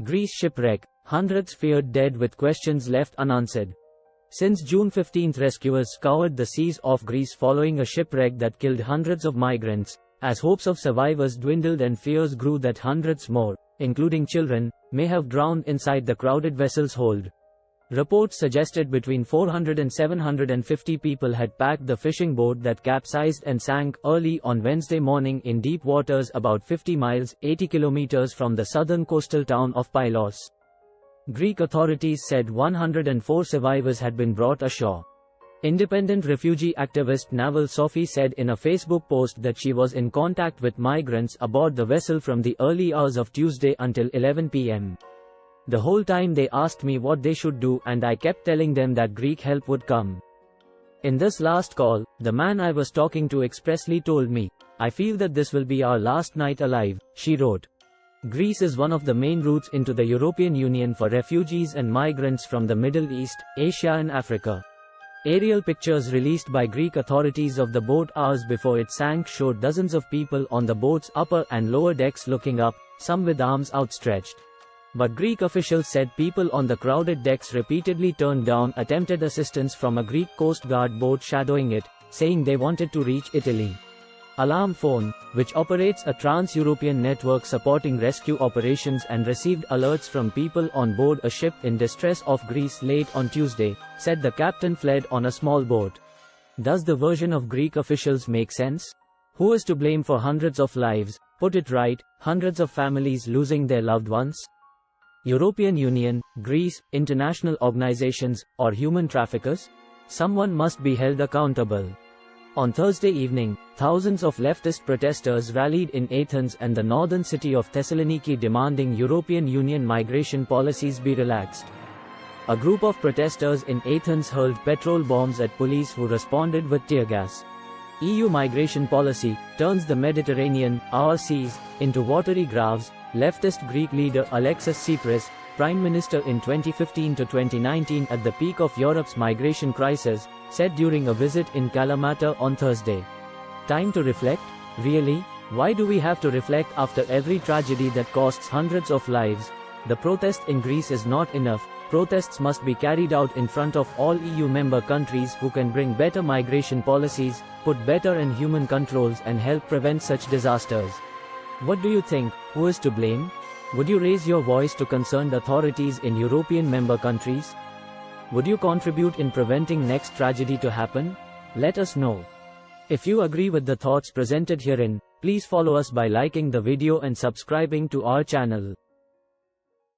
Greece shipwreck, hundreds feared dead with questions left unanswered. Since June 15, rescuers scoured the seas off Greece following a shipwreck that killed hundreds of migrants. As hopes of survivors dwindled and fears grew that hundreds more, including children, may have drowned inside the crowded vessel's hold. Reports suggested between 400 and 750 people had packed the fishing boat that capsized and sank early on Wednesday morning in deep waters about 50 miles, 80 kilometers from the southern coastal town of Pylos. Greek authorities said 104 survivors had been brought ashore. Independent refugee activist Naval Sophie said in a Facebook post that she was in contact with migrants aboard the vessel from the early hours of Tuesday until 11 p.m. The whole time they asked me what they should do and I kept telling them that Greek help would come. In this last call, the man I was talking to expressly told me, "I feel that this will be our last night alive," she wrote. Greece is one of the main routes into the European Union for refugees and migrants from the Middle East, Asia and Africa. Aerial pictures released by Greek authorities of the boat hours before it sank showed dozens of people on the boat's upper and lower decks looking up, some with arms outstretched. But Greek officials said people on the crowded decks repeatedly turned down attempted assistance from a Greek Coast Guard boat shadowing it, saying they wanted to reach Italy. Alarm Phone, which operates a trans-European network supporting rescue operations and received alerts from people on board a ship in distress off Greece late on Tuesday, said the captain fled on a small boat. Does the version of Greek officials make sense? Who is to blame for hundreds of lives, put it right, hundreds of families losing their loved ones? European Union, Greece, international organizations, or human traffickers? Someone must be held accountable. On Thursday evening, thousands of leftist protesters rallied in Athens and the northern city of Thessaloniki demanding European Union migration policies be relaxed. A group of protesters in Athens hurled petrol bombs at police who responded with tear gas. EU migration policy turns the Mediterranean, our seas, into watery graves, leftist Greek leader Alexis Tsipras, prime minister in 2015 to 2019 at the peak of Europe's migration crisis, said during a visit in Kalamata on Thursday. Time to reflect? Really? Why do we have to reflect after every tragedy that costs hundreds of lives? The protest in Greece is not enough. Protests must be carried out in front of all EU member countries who can bring better migration policies, put better and human controls and help prevent such disasters. What do you think? Who is to blame? Would you raise your voice to concerned authorities in European member countries? Would you contribute in preventing next tragedy to happen? Let us know. If you agree with the thoughts presented herein, please follow us by liking the video and subscribing to our channel.